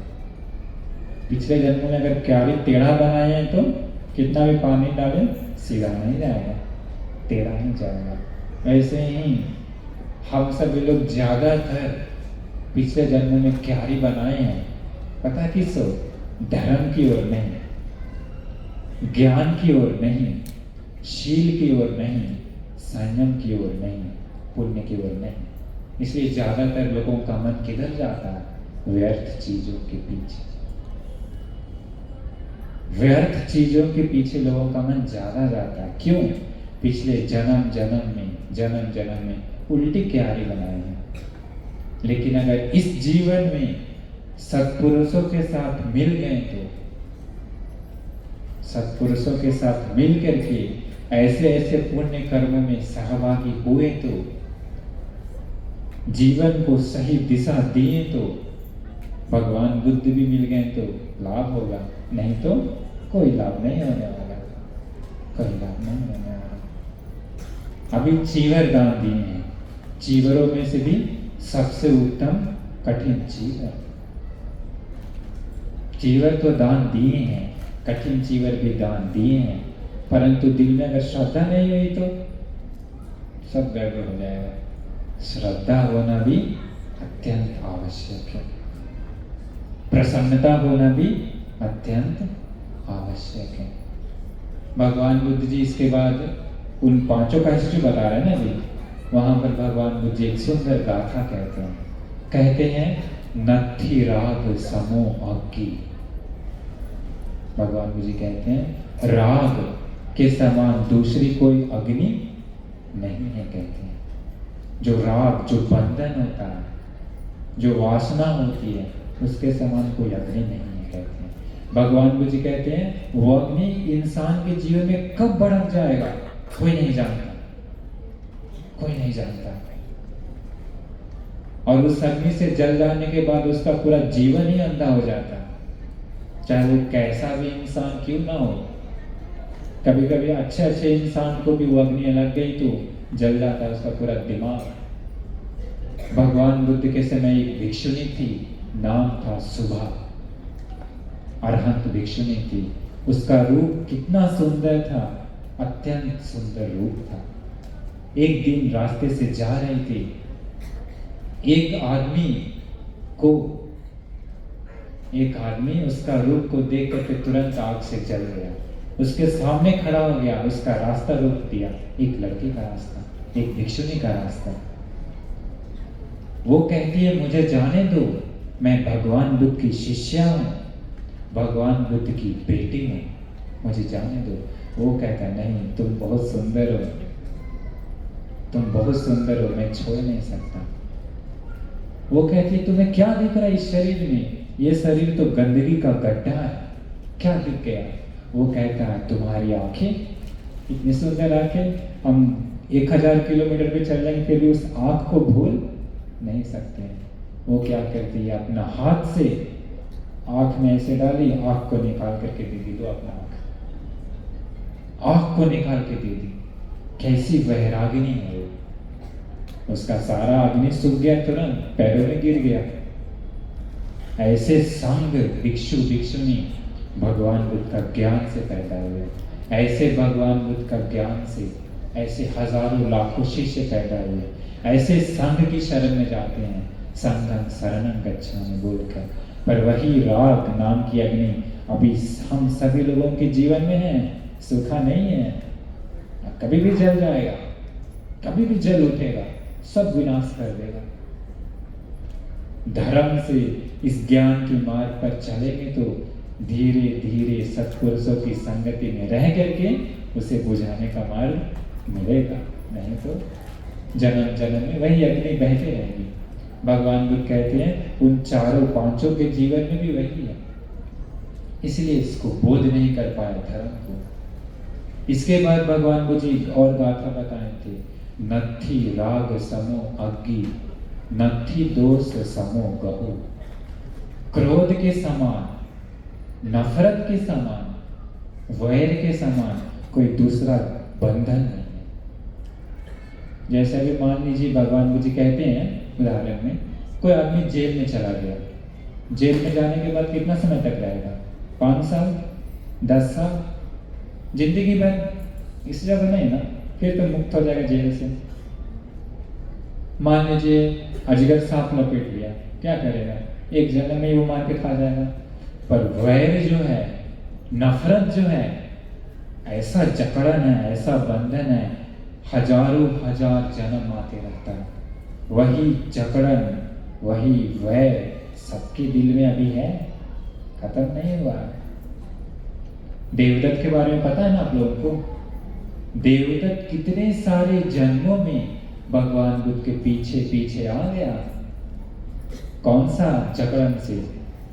Speaker 1: पिछले जन्म में अगर क्यारी टेढ़ा बनाए हैं तो कितना भी पानी डाले सीधा नहीं जाएगा, टेढ़ा ही जाएगा। वैसे ही हम सभी लोग ज्यादातर पिछले जन्म में क्यारी बनाए हैं, पता किस ओर? धर्म की ओर नहीं, ज्ञान की ओर नहीं, शील की ओर नहीं, संयम की ओर नहीं, पुण्य की ओर नहीं। इसलिए ज्यादातर लोगों का मन किधर जाता है? व्यर्थ चीजों के पीछे। व्यर्थ चीजों के पीछे लोगों का मन ज्यादा जाता है। क्यों? पिछले जन्म में उल्टी क्यारी बनाए हैं। लेकिन अगर इस जीवन में सत्पुरुषों के साथ मिल गए तो, सत्पुरुषों के साथ मिल करके ऐसे पुण्य कर्मों में सहभागी हुए तो, जीवन को सही दिशा दिए तो, भगवान बुद्ध भी मिल गए तो लाभ होगा, नहीं तो कोई लाभ नहीं होने वाला, कोई लाभ नहीं होने वाला। अभी चीवर दान दिए हैं, चीवरों में से भी सबसे उत्तम कठिन चीवर। चीवर तो दान दिए हैं, कठिन चीवर भी दान दिए हैं, परंतु दिल में अगर श्रद्धा नहीं हुई तो सब गड़बड़ हो जाएगा। श्रद्धा होना भी अत्यंत आवश्यक है, प्रसन्नता होना भी अत्यंत आवश्यक है। भगवान बुद्ध जी इसके बाद उन पांचों का हिस्ट्री बता रहे हैं ना जी, वहां पर भगवान बुद्ध जी एक सुंदर गाथा कहते हैं नत्थि राग समो अग्नि। भगवान बुद्ध जी कहते हैं राग के समान दूसरी कोई अग्नि नहीं है। कहते हैं जो राग, जो बंधन होता है, जो वासना होती है, उसके समान कोई अग्नि नहीं है। कहते हैं भगवान बुद्ध जी कहते हैं वो अग्नि इंसान के जीवन में कब भड़क जाएगा कोई नहीं जानता, कोई नहीं जानता। और उस अग्नि से जल जाने के बाद उसका पूरा जीवन ही अंधा हो जाता, चाहे वो कैसा भी इंसान क्यों ना हो। कभी कभी अच्छे इंसान को भी वो अग्नि लग गई तो जल जाता है उसका पूरा दिमाग। भगवान बुद्ध के समय एक भिक्षुणी थी, नाम था सुभा, अरहंत भिक्षुणी थी। उसका रूप कितना सुंदर था, अत्यंत सुंदर रूप था। एक दिन रास्ते से जा रही थी, एक आदमी उसका रूप को देख करके तुरंत आग से जल गया। उसके सामने खड़ा हो गया, उसका रास्ता रोक दिया। एक लड़की का रास्ता, एक भिक्षुणी का रास्ता। वो कहती है मुझे जाने दो, मैं भगवान बुद्ध की शिष्या हूँ, भगवान बुद्ध की बेटी हूँ, मुझे जाने दो। वो कहता नहीं, तुम बहुत सुंदर हो, तुम बहुत सुंदर हो, मैं छोड़ नहीं सकता। वो कहती है तुम्हें क्या दिख रहा है इस शरीर में, ये शरीर तो गंदगी का गड्ढा है, क्या दिख गया। वो कहता है तुम्हारी आंखें, इतनी सुंदर आंखें, हम 1000 किलोमीटर पे चल जाएंगे फिर भी उस आंख को भूल नहीं सकते हैं। वो क्या करती है, अपना हाथ से आंख में ऐसे डाली, आंख को निकाल करके दे दी, दो अपना आंख को निकाल के दे दी। कैसी वैरागिनी है वो, उसका सारा अग्नि सूख गया, तुरंत पैरों में गिर गया। ऐसे संग भिक्षु भिक्षुणी भगवान बुद्ध का ज्ञान से पैदा हुए, ऐसे भगवान बुद्ध का ज्ञान से ऐसे हजारों लाखों शिष्य पैदा हुए, ऐसे संघ की शरण में जाते हैं, संघं शरणं गच्छामि बोलकर। पर वही राग नाम की अग्नि अभी हम सभी लोगों के जीवन में है, सूखा नहीं है, कभी भी जल जाएगा, कभी भी जल उठेगा, सब विनाश कर देगा। धर्म से इस ज्ञान की मार्ग पर चलेंगे तो धीरे धीरे सत्पुरुषों की संगति में रह करके उसे बुझाने का मार्ग मिलेगा, नहीं तो जन्म जन्म में वही अग्नि बहते रहेगी। भगवान बुद्ध कहते हैं उन चारों पांचों के जीवन में भी वही है, इसलिए इसको बोध नहीं कर पाए धर्म को। इसके बाद भगवान बुद्ध जी और गाथा बताए थे, नत्थि राग समो अग्नि, नत्थि दोष समो गहु। क्रोध के समान, नफरत के समान, वैर के समान कोई दूसरा बंधन नहीं है। जैसे अभी मान लीजिए भगवान बुद्ध जी कहते हैं उदाहरण में, कोई आदमी जेल में चला गया, जेल में जाने के बाद कितना समय तक रहेगा, 5 साल 10 साल, जिंदगी भर इस जगह नहीं ना, फिर तो मुक्त हो जाएगा जेल से। मान लीजिए अजगर सांप लपेट लिया, क्या करेगा, एक जन्म में वो मार के खा जाएगा। पर वैर जो है, नफरत जो है, ऐसा जकड़न है, ऐसा बंधन है, हजारों हजार जन्म आते रहता है। वही जकड़न, वही वैर सबके दिल में अभी है, खत्म नहीं हुआ। देवदत्त के बारे में पता है ना आप लोगों को, देवदत्त कितने सारे जन्मों में भगवान बुद्ध के पीछे पीछे आ गया। कौन सा जकड़न से,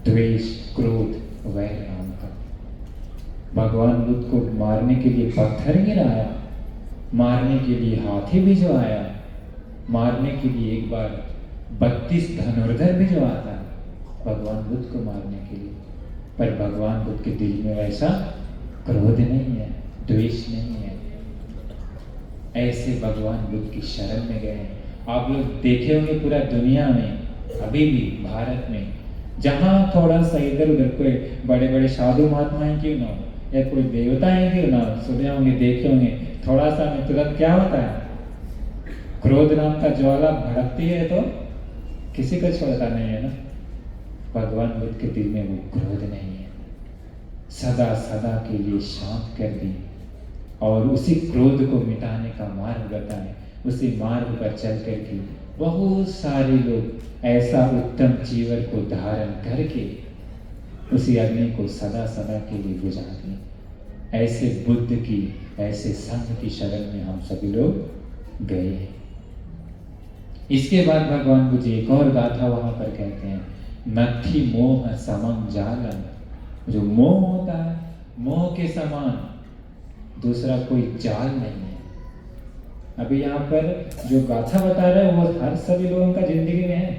Speaker 1: द्वेष क्रोध वैर नाम का। भगवान बुद्ध को मारने के लिए पत्थर गिराया, मारने के लिए हाथी भिजवाया, मारने के लिए एक बार 32 धनुर्धर भिजवाया भगवान बुद्ध को मारने के लिए। पर भगवान बुद्ध के दिल में वैसा क्रोध नहीं है, द्वेष नहीं है। ऐसे भगवान बुद्ध की शरण में गए। आप लोग देखे होंगे पूरा दुनिया में अभी भी भारत में जहाँ थोड़ा सा इधर उधर कोई बड़े बड़े साधु महात्माएं क्यों ना हो या कोई देवताएं क्यों ना हो, सुने होंगे देखे होंगे, थोड़ा सा में तुरंत क्या होता है, क्रोध नाम का ज्वाला भड़कती है तो किसी को छोड़ता नहीं है ना। भगवान बुद्ध के दिल में वो क्रोध नहीं है, सदा सदा के लिए शांत कर दी और उसी क्रोध को मिटाने का मार्ग बताए। उसी मार्ग पर चल करके बहुत सारे लोग ऐसा उत्तम जीवन को धारण करके उसी अग्नि को सदा सदा के लिए बुझा दें। ऐसे बुद्ध की, ऐसे संत की शरण में हम सभी लोग गए हैं। इसके बाद भगवान बुद्ध एक और गाथा वहां पर कहते हैं, नत्थि मोह समम जालम। जो मोह होता है, मोह के समान दूसरा कोई जाल नहीं है। अभी यहाँ पर जो गाथा बता रहे हैं वो हर सभी लोगों का जिंदगी में है।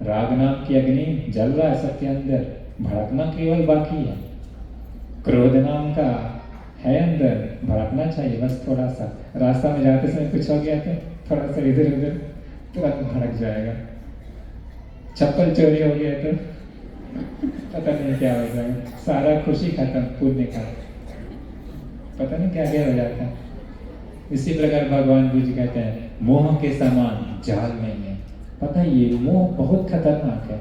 Speaker 1: राग नाम की अग्नि जल रहा है सबके अंदर, भड़कना केवल बाकी है। क्रोध नाम का है अंदर, भड़कना चाहिए बस थोड़ा सा। रास्ता में जाते समय कुछ हो गया तो थोड़ा सा इधर उधर तुरंत भड़क जाएगा। चप्पल चोरी हो गया तो पता नहीं क्या हो जाएगा, सारा खुशी खत्म, पुण्य का पता नहीं क्या क्या हो जाता है। इसी प्रकार भगवान बुद्ध कहते हैं, मोह के समान जाल नहीं है। पता है ये मोह बहुत खतरनाक है।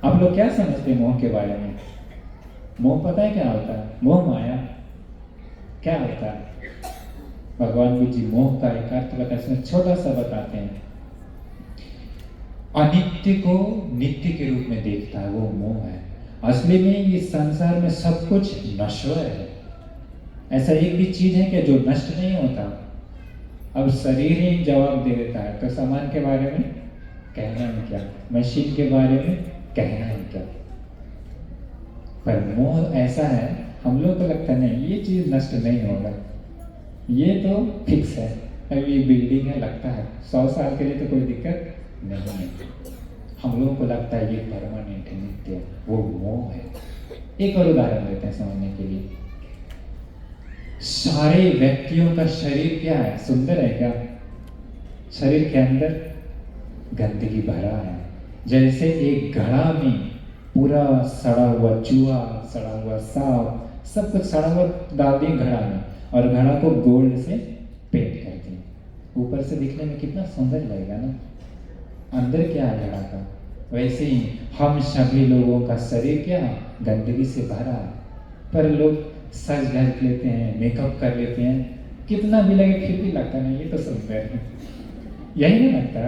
Speaker 1: आप लोग क्या समझते हैं मोह के बारे में? मोह पता है क्या होता है? मोह माया क्या होता है? भगवान बुद्ध जी मोह का एक अर्थ बताते हैं, छोटा सा बताते हैं। अनित्य को नित्य के रूप में देखता है, वो मोह है। असली में इस संसार में सब कुछ नश्वर है। ऐसा एक भी चीज है कि जो नष्ट नहीं होता। अब शरीर ही जवाब दे देता है तो सामान के बारे में कहना है क्या, मशीन के बारे में कहना है क्या। पर मोह ऐसा है, हम लोग को लगता नहीं ये चीज नष्ट नहीं होगा, ये तो फिक्स है। अभी ये बिल्डिंग है, लगता है 100 साल के लिए तो कोई दिक्कत नहीं है। हम लोगों को लगता है ये परमानेंट है, नित्य, वो मोह है। एक और उदाहरण देते हैं समझने के लिए। सारे व्यक्तियों का शरीर क्या है? सुंदर है क्या? शरीर के अंदर गंदगी भरा है। जैसे एक घड़ा में पूरा सड़ा हुआ चूहा, सड़ा हुआ सांप, सब कुछ सड़ा हुआ डाल दिए घड़ा में और घड़ा को गोल्ड से पेंट कर दिए। ऊपर से दिखने में कितना सुंदर लगेगा ना, अंदर क्या है घड़ा का। वैसे ही हम सभी लोगों का शरीर क्या गंदगी से भरा है। पर लोग सज धज लेते हैं, मेकअप कर लेते हैं, कितना भी लगे फिर भी लगता नहीं ये तो सुंदर है। यही नहीं लगता?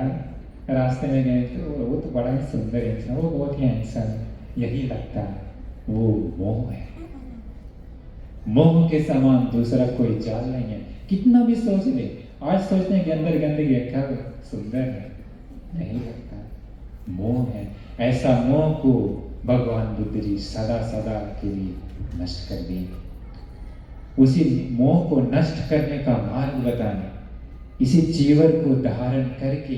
Speaker 1: रास्ते में गए तो वो तो बड़ा ही सुंदर इंसान, वो बहुत ही हैंडसम है, यही लगता है। वो मोह है। मोह के समान दूसरा कोई जाल नहीं है। कितना भी सोच ले, आज सोचते हैं कि अंदर गंदगी है, क्या सुंदर है? नहीं लगता, मोह है। ऐसा मोह को भगवान बुद्ध जी सदा सदा के लिए नष्ट कर देंगे। उसी मोह को नष्ट करने का मार्ग बताने, इसी जीवन को धारण करके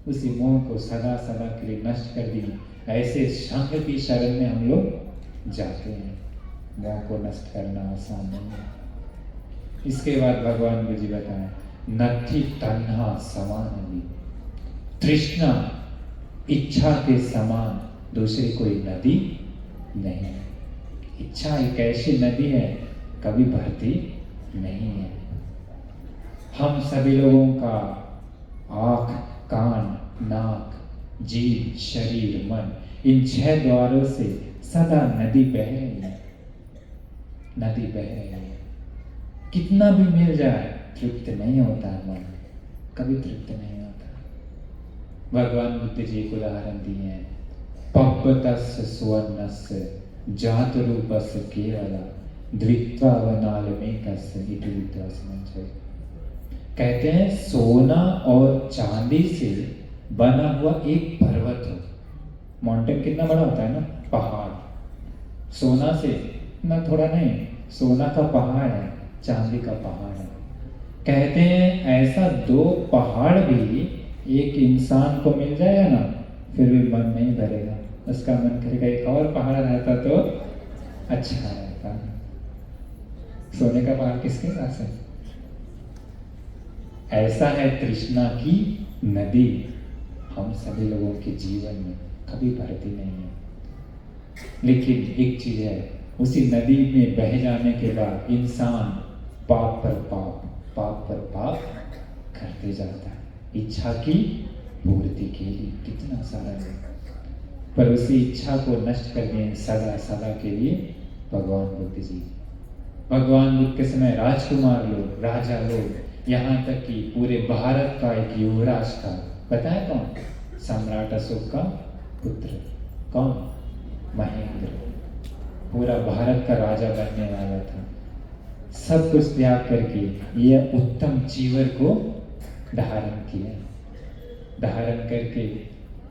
Speaker 1: उसी मोह को सदा सदा के लिए नष्ट कर दिए। ऐसे संघ की शरण में हम लोग जाते हैं। मोह को नष्ट करना आसान नहीं है। इसके बाद भगवान बुद्ध जी बताएं, नत्थि तन्हा समान, तृष्णा इच्छा के समान दूसरी कोई नदी नहीं है। इच्छा एक ऐसी नदी है कभी भरती नहीं है। हम सभी लोगों का आँख, कान, नाक, जीभ, शरीर, मन, इन 6 द्वारों से सदा नदी बह रही है, नदी बह रही है। कितना भी मिल जाए तृप्त नहीं होता मन, कभी तृप्त नहीं होता। भगवान बुद्ध जी को उदाहरण दिए हैं, पब्बतस्य सुवर्णस्य जात रूपस्य केवला द्वित्वा वनालमेकस्य इति विद्या समझे। कहते हैं सोना और चांदी से बना हुआ एक पर्वत हो। माउंटेन कितना बड़ा होता है ना, पहाड़। सोना से इतना थोड़ा नहीं, सोना का पहाड़ है, चांदी का पहाड़ है। कहते हैं ऐसा 2 पहाड़ भी एक इंसान को मिल जाएगा ना, फिर भी मन नहीं भरेगा। उसका मन करेगा एक और पहाड़ रहता तो अच्छा रहता। सोने का पहाड़ किसके पास है? ऐसा है तृष्णा की नदी। हम सभी लोगों के जीवन में कभी भरती नहीं है। लेकिन एक चीज है, उसी नदी में बह जाने के बाद इंसान पाप पर पाप, पाप पर पाप करते जाता है इच्छा की पूर्ति के लिए। कितना सारा है, पर उसी इच्छा को नष्ट कर दें सदा सदा के लिए भगवान बुद्ध जी। भगवान बुद्ध के समय राजकुमार लोग, राजा लोग, यहाँ तक कि पूरे भारत का एक युवराज था, पता है कौन? सम्राट अशोक का पुत्र। कौन? महेंद्र। पूरा भारत का राजा बनने वाला था। सब कुछ त्याग करके यह उत्तम चीवर को धारण किया। धारण करके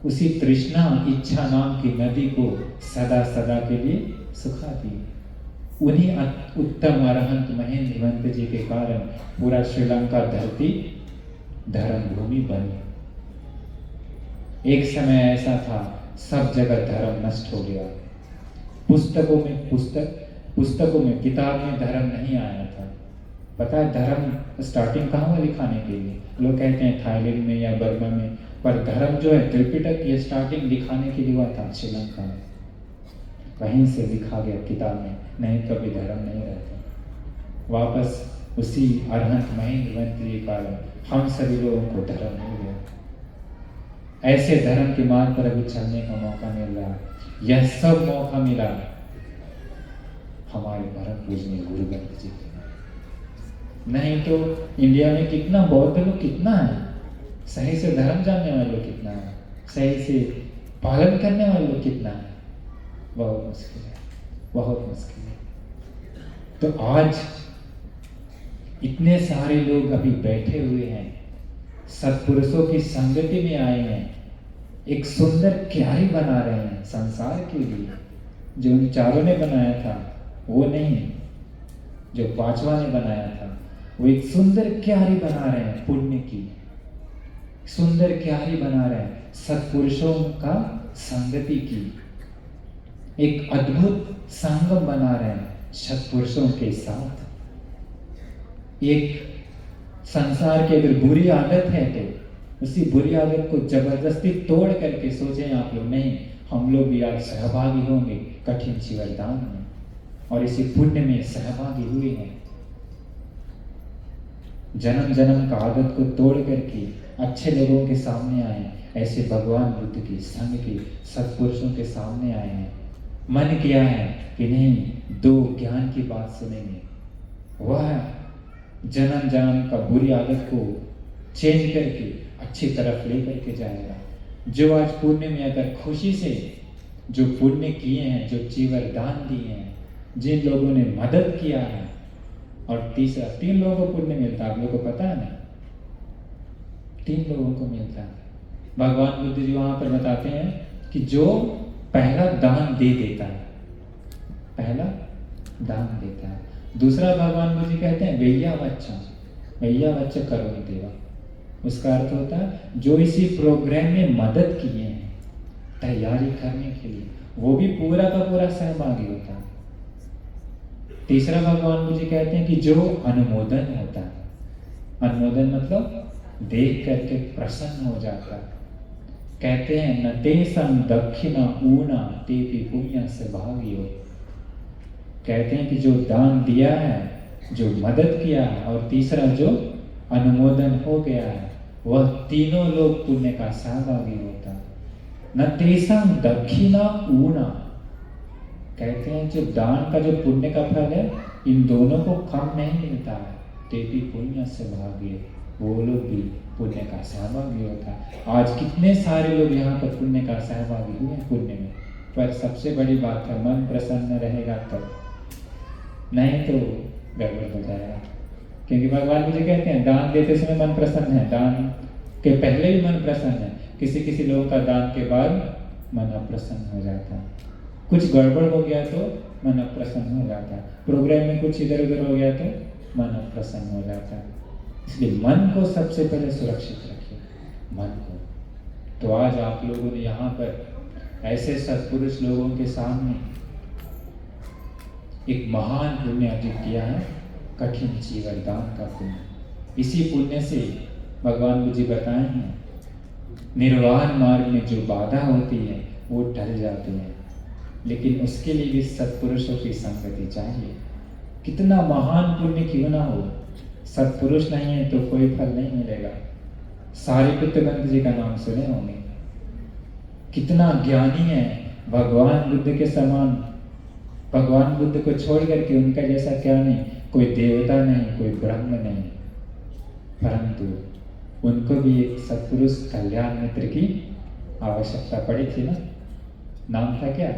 Speaker 1: उसी तृष्णा इच्छा नाम की नदी को सदा सदा के लिए सुखा दी। उन्हीं उत्तम अरहंत महेंद्र भंत जी के कारण पूरा श्रीलंका धरती धर्म भूमि बनी। एक समय ऐसा था, सब जगह धर्म नष्ट हो गया। पुस्तकों में किताब में धर्म नहीं आया था। पता है धर्म स्टार्टिंग कहाँ हुआ लिखाने के लिए? लोग कहते हैं थाईलैंड में या बर्मा में, पर धर्म जो है त्रिपिटक ये स्टार्टिंग लिखाने के लिए हुआ था श्रीलंका में। वहीं से लिखा गया किताब में, नहीं कभी धर्म नहीं रहता। वापस उसी अरहंत महेंद्र भंत जी के कारण हम सभी लोगों को धर्म मिल गया। ऐसे धर्म के मार्ग पर अभी चलने का मौका मिल रहा। यह सब मौका मिला हमारे परम पूजनीय गुरु ग्रंथ जी के। नहीं तो इंडिया में कितना बौद्ध लोग कितना है, सही से धर्म जानने वाले लोग कितना है, सही से पालन करने वाले लोग कितना है? बहुत मुश्किल है, बहुत मुश्किल है। तो आज इतने सारे लोग अभी बैठे हुए हैं, सत्पुरुषों की संगति में आए हैं, एक सुंदर क्यारी बना रहे हैं संसार के लिए। जो उन चारों ने बनाया था वो नहीं, जो पांचवा ने बनाया था, वो एक सुंदर क्यारी बना रहे हैं, पुण्य की सुंदर क्यारी बना रहे हैं, सत्पुरुषों का संगति की एक अद्भुत संगम बना रहे हैं सत्पुरुषों के साथ। एक संसार की अगर बुरी आदत है तो उसी बुरी आदत को जबरदस्ती तोड़ करके सोचें आप लोग, नहीं हम लोग भी आज सहभागी होंगे कठिन चिवरदान में और इसी पुण्य में सहभागी हुए हैं। जन्म जन्म का आदत को तोड़ करके अच्छे लोगों के सामने आए, ऐसे भगवान बुद्ध की संग के सत्पुरुषों के सामने आए हैं। मन किया है कि नहीं दो ज्ञान की बात सुनेंगे, वह जन्म जन्म का बुरी आदत को चेंज करके अच्छी तरफ लेकर के जाएगा। जो आज पुण्य में अगर खुशी से जो पुण्य किए हैं, जो चीवर दान दिए हैं, जिन लोगों ने मदद किया है, और तीसरा 3 लोगों को पुण्य मिलता है, आप लोगों को पता है ना, 3 लोगों को मिलता है। भगवान बुद्ध जी वहां पर बताते हैं कि जो पहला दान दे देता है, पहला दान देता है। दूसरा भगवान बुद्ध जी कहते हैं वैया बच्चा करो देवा। उसका अर्थ होता है जो इसी प्रोग्राम में मदद किए हैं तैयारी करने के लिए, वो भी पूरा का पूरा सहभागी होता है। तीसरा भगवान बुद्ध जी कहते हैं कि जो अनुमोदन होता है, अनुमोदन मतलब देख करके प्रसन्न हो जाता है। कहते हैं न तेसम दक्षिणा ऊना तेपि पुण्य से भागियो। कहते हैं कि जो दान दिया है, जो मदद किया है, और तीसरा जो अनुमोदन हो गया है, वह तीनों लोग पुण्य का सहभागी होता है। न तेसम दक्षिणा ऊना, कहते हैं जो दान का जो पुण्य का फल है, इन दोनों को कम नहीं मिलता है। तेपि पुण्य से भागियो, वो लोग भी पुण्य का सहभागी होता है। आज कितने सारे लोग यहाँ पर पुण्य का सहभागी हुए पुण्य में, पर सबसे बड़ी बात है मन प्रसन्न रहेगा तब, नहीं तो गड़बड़ हो जाएगा। क्योंकि भगवान मुझे कहते हैं दान देते समय मन प्रसन्न है, दान के पहले भी मन प्रसन्न है, किसी लोगों का दान के बाद मन अप्रसन्न हो जाता है। कुछ गड़बड़ हो गया तो मन अप्रसन्न हो जाता है, प्रोग्राम में कुछ इधर उधर हो गया तो मन अप्रसन्न हो जाता है। इसलिए मन को सबसे पहले सुरक्षित रखिए, मन को। तो आज आप लोगों ने यहाँ पर ऐसे सत्पुरुष लोगों के सामने एक महान पुण्य अर्जित किया है, कठिन चीवर दान का पुण्य। इसी पुण्य से भगवान बुद्ध जी बताए हैं निर्वाण मार्ग में जो बाधा होती है वो टल जाती है। लेकिन उसके लिए भी सत्पुरुषों की संगति चाहिए। कितना महान पुण्य क्यों ना हो, सत्पुरुष नहीं है तो कोई फल नहीं मिलेगा। सारिपुत्र ग्रंथ जी का नाम सुने होंगे, कितना ज्ञानी है, भगवान बुद्ध के समान। भगवान बुद्ध को छोड़ करके उनका जैसा क्या नहीं, कोई देवता नहीं, कोई ब्रह्म नहीं, परंतु उनको भी एक सत्पुरुष कल्याण मित्र की आवश्यकता पड़ी थी ना। नाम था क्या?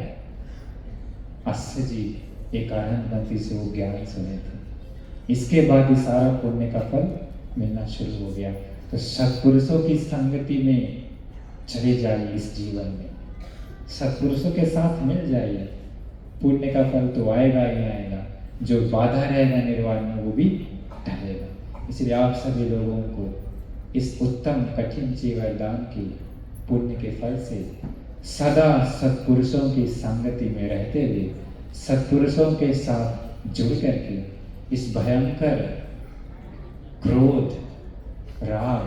Speaker 1: अस्य जी। एक आनंदमती से वो ज्ञान सुने थे। इसके बाद ही सारा पुण्य का फल मिलना शुरू हो गया। तो सत्पुरुषों की संगति में चले जाइए। इस जीवन में सत्पुरुषों के साथ मिल जाइए, पुण्य का फल तो आएगा ही आएगा। जो बाधा रहेगा निर्वाण में वो भी टलेगा। इसलिए आप सभी लोगों को इस उत्तम कठिन जीवनदान की पुण्य के फल से सदा सत्पुरुषों की संगति में रहते हुए, सत्पुरुषों के साथ जुड़ करके इस भयंकर क्रोध, राग,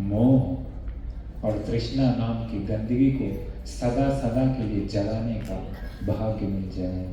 Speaker 1: मोह और तृष्णा नाम की गंदगी को सदा सदा के लिए जलाने का भाग्य मिल जाए।